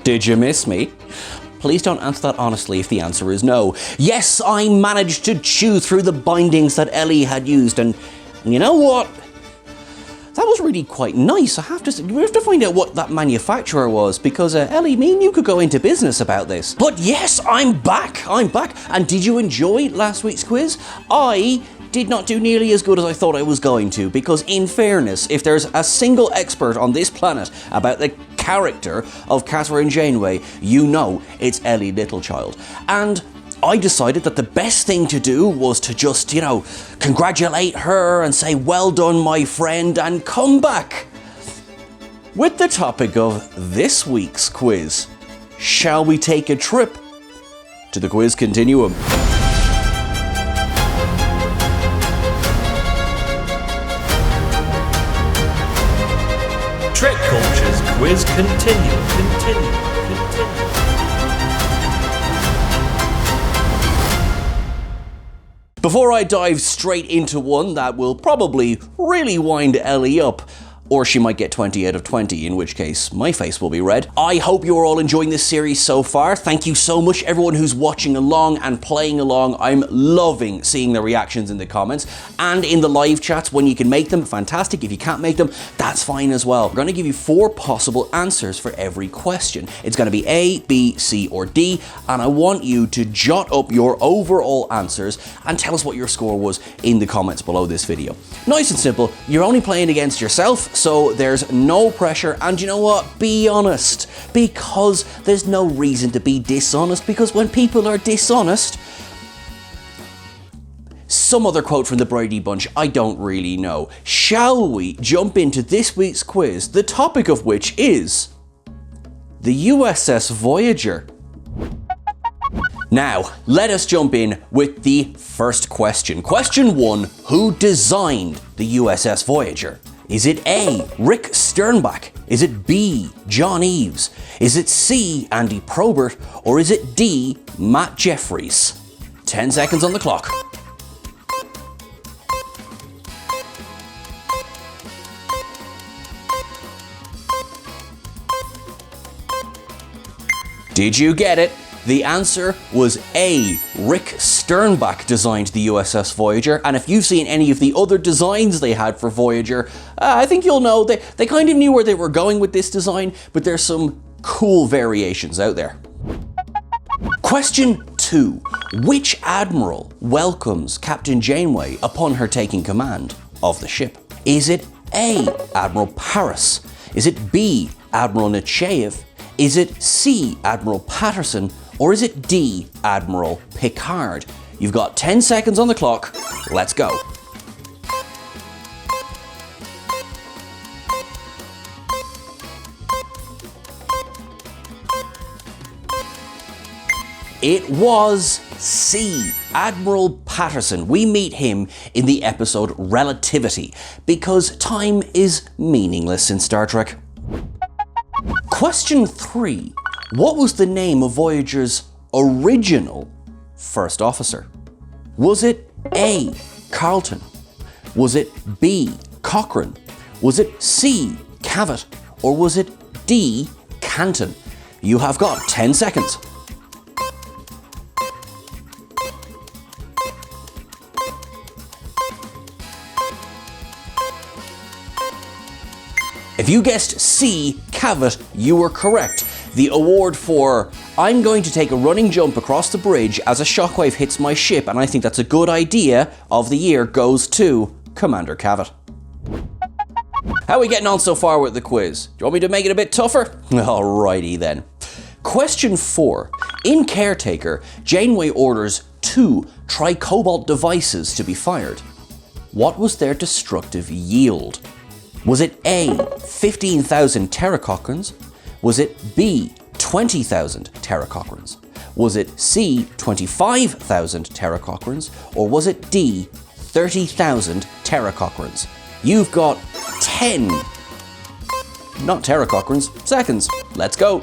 Did you miss me? Please don't answer that honestly if the answer is no. Yes, I managed to chew through the bindings that Ellie had used, and you know what? That was really quite nice. We have to find out what that manufacturer was, because Ellie, me and you could go into business about this. But yes, I'm back. And did you enjoy last week's quiz? I did not do nearly as good as I thought I was going to, because in fairness, if there's a single expert on this planet about the character of Catherine Janeway, you know it's Ellie Littlechild. And I decided that the best thing to do was to just, congratulate her and say, well done, my friend, and come back with the topic of this week's quiz. Shall we take a trip to the quiz continuum? TrekCulture's quiz continuum. Before I dive straight into one that will probably really wind Ellie up, or she might get 20 out of 20, in which case my face will be red. I hope you're all enjoying this series so far. Thank you so much, everyone who's watching along and playing along. I'm loving seeing the reactions in the comments and in the live chats when you can make them. Fantastic. If you can't make them, that's fine as well. We're going to give you 4 possible answers for every question. It's going to be A, B, C, or D, and I want you to jot up your overall answers and tell us what your score was in the comments below this video. Nice and simple. You're only playing against yourself, so there's no pressure, and you know what? Be honest, because there's no reason to be dishonest, because when people are dishonest, some other quote from the Brady Bunch, I don't really know. Shall we jump into this week's quiz, the topic of which is the USS Voyager? Now, let us jump in with the first question. Question 1, who designed the USS Voyager? Is it A, Rick Sternbach? Is it B, John Eves? Is it C, Andy Probert? Or is it D, Matt Jeffries? 10 seconds on the clock. Did you get it? The answer was A. Rick Sternbach designed the USS Voyager, and if you've seen any of the other designs they had for Voyager, I think you'll know they kind of knew where they were going with this design, but there's some cool variations out there. Question 2. Which admiral welcomes Captain Janeway upon her taking command of the ship? Is it A. Admiral Paris? Is it B. Admiral Nechayev? Is it C. Admiral Patterson? Or is it D, Admiral Picard? You've got 10 seconds on the clock. Let's go. It was C, Admiral Patterson. We meet him in the episode Relativity, because time is meaningless in Star Trek. Question 3. What was the name of Voyager's original first officer? Was it A, Carlton? Was it B, Cochrane? Was it C, Cavett? Or was it D, Canton? You have got 10 seconds. If you guessed C, Cavett, you were correct. The award for I'm going to take a running jump across the bridge as a shockwave hits my ship and I think that's a good idea of the year goes to Commander Cavett. How are we getting on so far with the quiz? Do you want me to make it a bit tougher? Alrighty then. Question 4. In Caretaker, Janeway orders 2 tricobalt devices to be fired. What was their destructive yield? Was it A, 15,000 teracochrons? Was it B, 20,000 teracochrons? Was it C, 25,000 teracochrons? Or was it D, 30,000 teracochrons? You've got 10, not teracochrons, seconds. Let's go.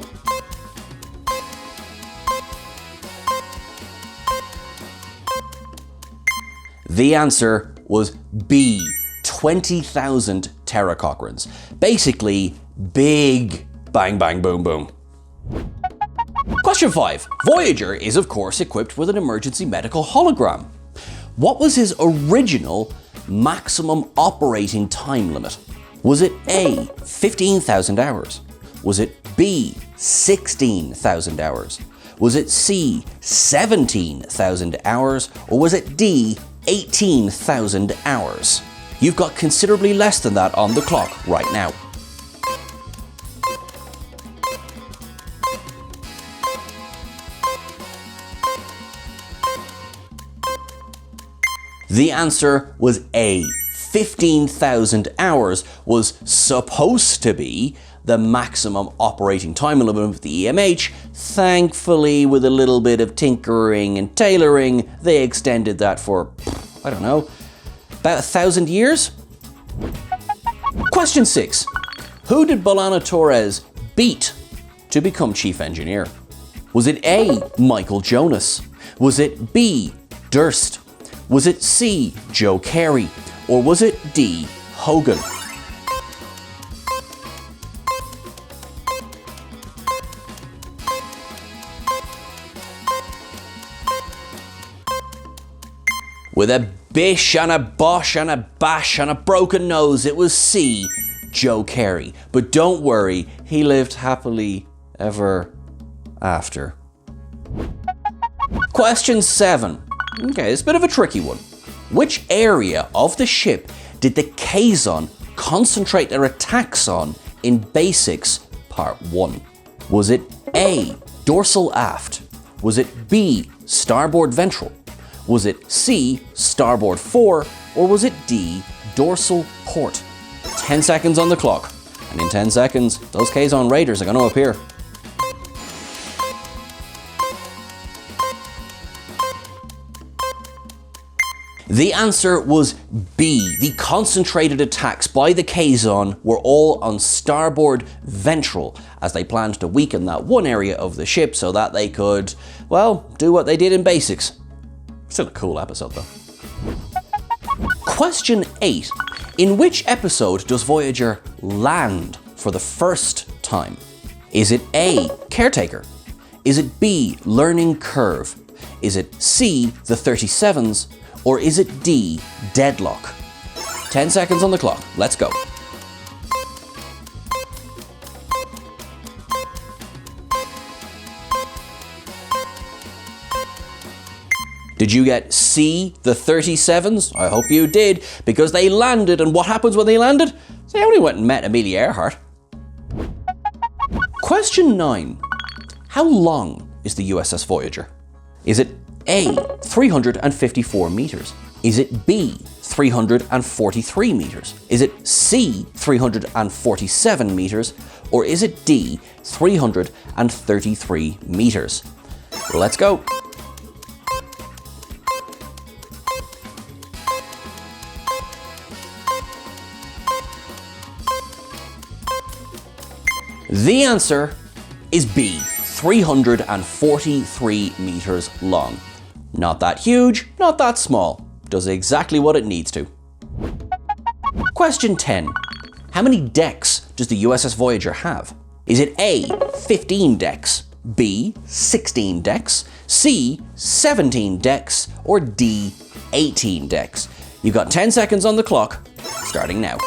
The answer was B, 20,000 teracochrons. Basically, big bang bang boom boom. Question 5. Voyager is of course equipped with an emergency medical hologram. What was his original maximum operating time limit? Was it A, 15,000 hours? Was it B, 16,000 hours? Was it C, 17,000 hours? Or was it D, 18,000 hours? You've got considerably less than that on the clock right now. The answer was A. 15,000 hours was supposed to be the maximum operating time limit of the EMH. Thankfully, with a little bit of tinkering and tailoring, they extended that for, I don't know, about 1,000 years? Question 6. Who did B'Elanna Torres beat to become chief engineer? Was it A, Michael Jonas? Was it B, Durst? Was it C, Joe Carey? Or was it D, Hogan? With a bish and a bosh and a bash and a broken nose, it was C, Joe Carey. But don't worry, he lived happily ever after. Question 7. Okay, it's a bit of a tricky one. Which area of the ship did the Kazon concentrate their attacks on in Basics Part 1? Was it A, dorsal aft? Was it B, starboard ventral? Was it C, starboard fore? Or was it D, dorsal port? 10 seconds on the clock. And in 10 seconds, those Kazon raiders are going to appear. The answer was B. The concentrated attacks by the Kazon were all on starboard ventral, as they planned to weaken that one area of the ship so that they could, well, do what they did in Basics. Still a cool episode though. Question 8. In which episode does Voyager land for the first time? Is it A, Caretaker? Is it B, Learning Curve? Is it C, The 37s? Or is it D, Deadlock? 10 seconds on the clock. Let's go. Did you get C, The 37s? I hope you did, because they landed, and what happens when they landed? They only went and met Amelia Earhart. Question 9. How long is the USS Voyager? Is it A, 354 meters? Is it B, 343 meters? Is it C, 347 meters? Or is it D, 333 meters? Let's go. The answer is B, 343 meters long. Not that huge, not that small. Does exactly what it needs to. Question 10. How many decks does the USS Voyager have? Is it A, 15 decks, B, 16 decks, C, 17 decks, or D, 18 decks? You've got 10 seconds on the clock, starting now.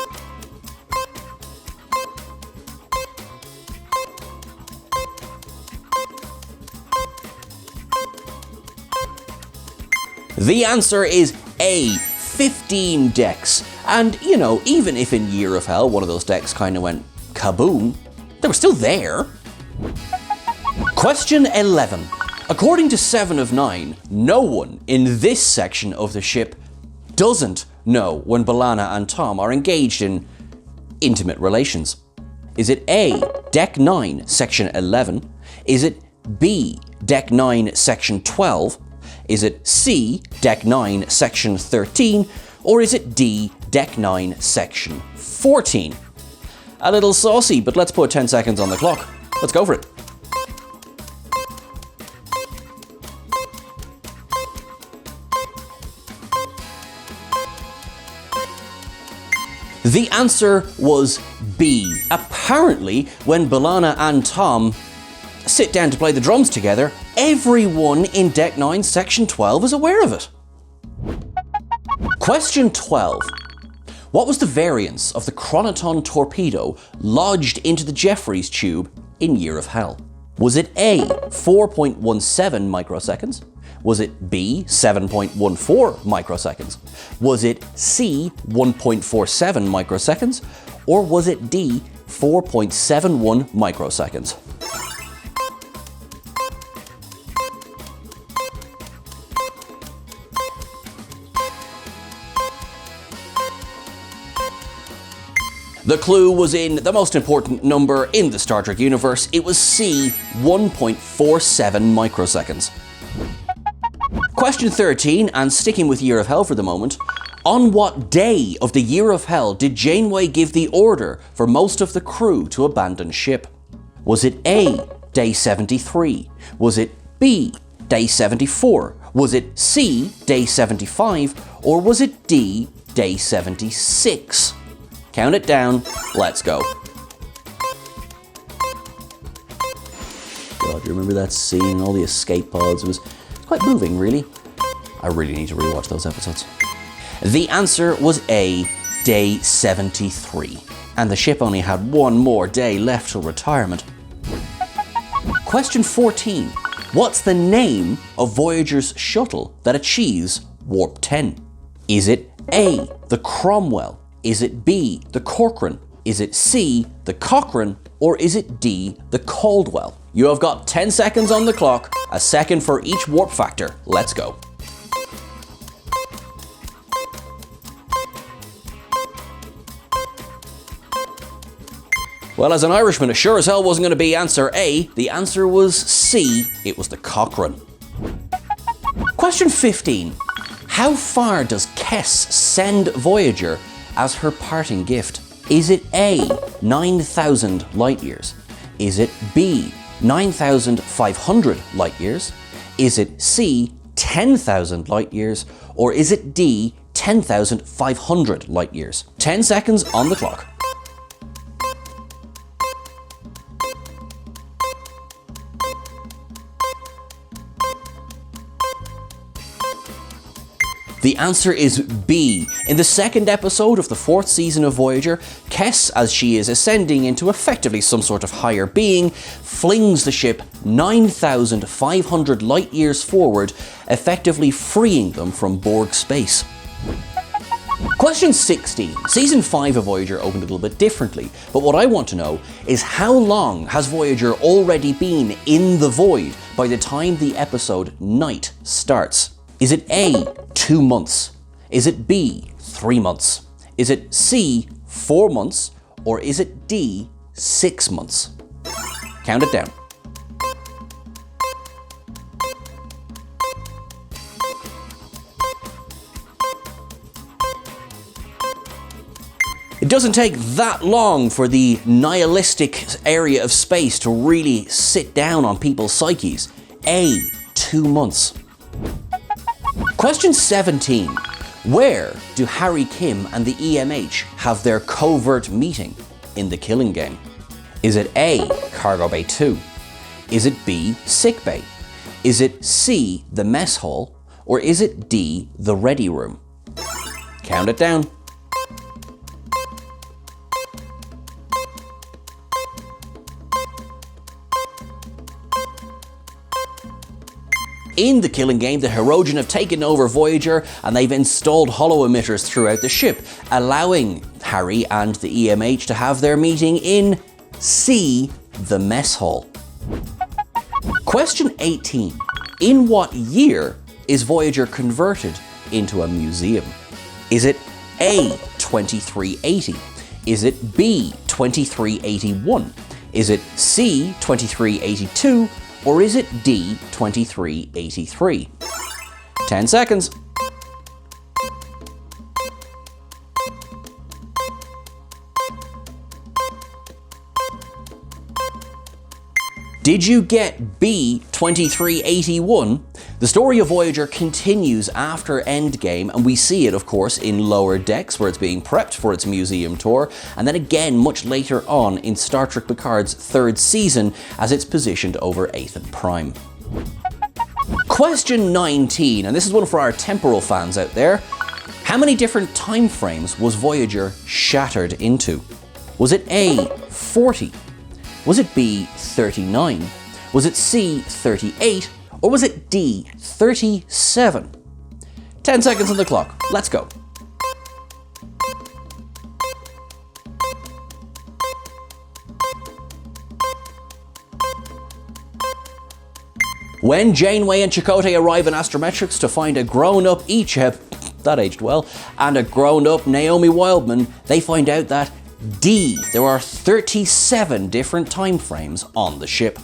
The answer is A, 15 decks. And, you know, even if in Year of Hell one of those decks kind of went kaboom, they were still there. Question 11. According to 7 of 9, no one in this section of the ship doesn't know when B'Elanna and Tom are engaged in intimate relations. Is it A, Deck 9, Section 11? Is it B, Deck 9, Section 12? Is it C, Deck 9, Section 13? Or is it D, Deck 9, Section 14? A little saucy, but let's put 10 seconds on the clock. Let's go for it. The answer was B. Apparently, when B'Elanna and Tom sit down to play the drums together, everyone in Deck 9, Section 12 is aware of it. Question 12. What was the variance of the chronoton torpedo lodged into the Jeffries tube in Year of Hell? Was it A, 4.17 microseconds? Was it B, 7.14 microseconds? Was it C, 1.47 microseconds? Or was it D, 4.71 microseconds? The clue was in the most important number in the Star Trek universe. It was C, 1.47 microseconds. Question 13, and sticking with Year of Hell for the moment. On what day of the Year of Hell did Janeway give the order for most of the crew to abandon ship? Was it A, day 73? Was it B, day 74? Was it C, day 75? Or was it D, day 76? Count it down, let's go. God, do you remember that scene, all the escape pods? It was quite moving, really. I really need to rewatch those episodes. The answer was A, day 73. And the ship only had one more day left till retirement. Question 14. What's the name of Voyager's shuttle that achieves Warp 10? Is it A, the Cromwell? Is it B, the Corcoran? Is it C, the Cochrane? Or is it D, the Caldwell? You have got 10 seconds on the clock, a second for each warp factor. Let's go. Well, as an Irishman, it sure as hell wasn't going to be answer A. The answer was C. It was the Cochrane. Question 15. How far does Kess send Voyager as her parting gift? Is it A, 9,000 light years? Is it B, 9,500 light years? Is it C, 10,000 light years? Or is it D, 10,500 light years? 10 seconds on the clock. The answer is B. In the second episode of the fourth season of Voyager, Kess, as she is ascending into effectively some sort of higher being, flings the ship 9,500 light years forward, effectively freeing them from Borg space. Question 16. Season 5 of Voyager opened a little bit differently, but what I want to know is how long has Voyager already been in the void by the time the episode Night starts? Is it A, 2 months? Is it B, 3 months? Is it C, 4 months? Or is it D, 6 months? Count it down. It doesn't take that long for the nihilistic area of space to really sit down on people's psyches. A, 2 months. Question 17. Where do Harry, Kim and the EMH have their covert meeting in the Killing Game? Is it A, Cargo Bay 2? Is it B, Sick Bay? Is it C, the Mess Hall? Or is it D, the Ready Room? Count it down. In the Killing Game, the Hirogen have taken over Voyager and they've installed holo emitters throughout the ship, allowing Harry and the EMH to have their meeting in C, the Mess Hall. Question 18. In what year is Voyager converted into a museum? Is it A, 2380? Is it B, 2381? Is it C, 2382? Or is it D, 2383? 10 seconds. Did you get B, 2381? The story of Voyager continues after Endgame, and we see it, of course, in Lower Decks, where it's being prepped for its museum tour, and then again much later on in Star Trek Picard's third season as it's positioned over Ethan Prime. Question 19, and this is one for our temporal fans out there. How many different time frames was Voyager shattered into? Was it A, 40? Was it B, 39? Was it C, 38? Or was it D, 37? 10 seconds on the clock. Let's go. When Janeway and Chakotay arrive in Astrometrics to find a grown-up Icheb, that aged well, and a grown-up Naomi Wildman, they find out that D, there are 37 different time frames on the ship.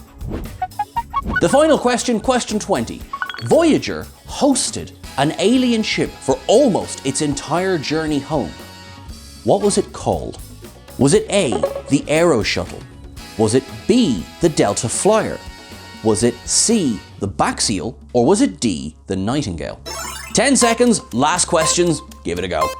The final question, question 20. Voyager hosted an alien ship for almost its entire journey home. What was it called? Was it A, the Aero Shuttle? Was it B, the Delta Flyer? Was it C, the Baxial? Or was it D, the Nightingale? 10 seconds, last questions, give it a go.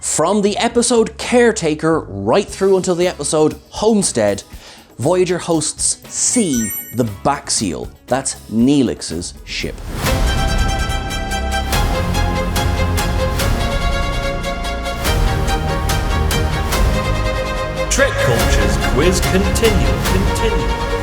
From the episode Caretaker right through until the episode Homestead, Voyager hosts C, the Baxial. That's Neelix's ship. TrekCulture's quiz Continuum.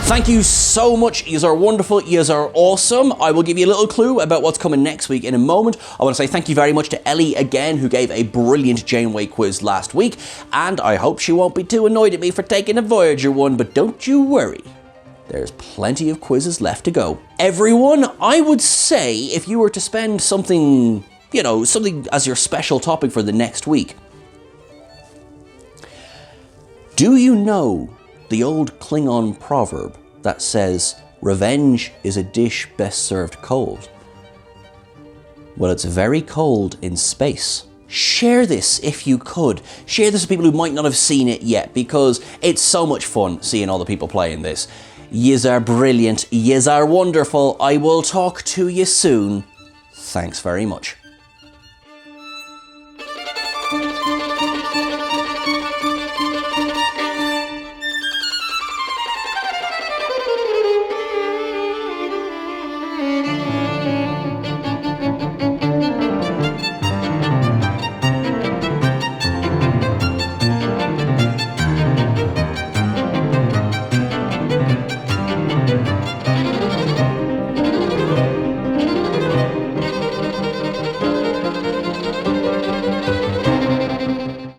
Thank you so much. Yous are wonderful. Yous are awesome. I will give you a little clue about what's coming next week in a moment. I want to say thank you very much to Ellie again, who gave a brilliant Janeway quiz last week, and I hope she won't be too annoyed at me for taking a Voyager one, but don't you worry. There's plenty of quizzes left to go. Everyone, I would say if you were to spend something, something as your special topic for the next week. Do you know the old Klingon proverb that says, revenge is a dish best served cold? Well, it's very cold in space. Share this if you could. Share this with people who might not have seen it yet, because it's so much fun seeing all the people playing this. Yous are brilliant. Yous are wonderful. I will talk to you soon. Thanks very much.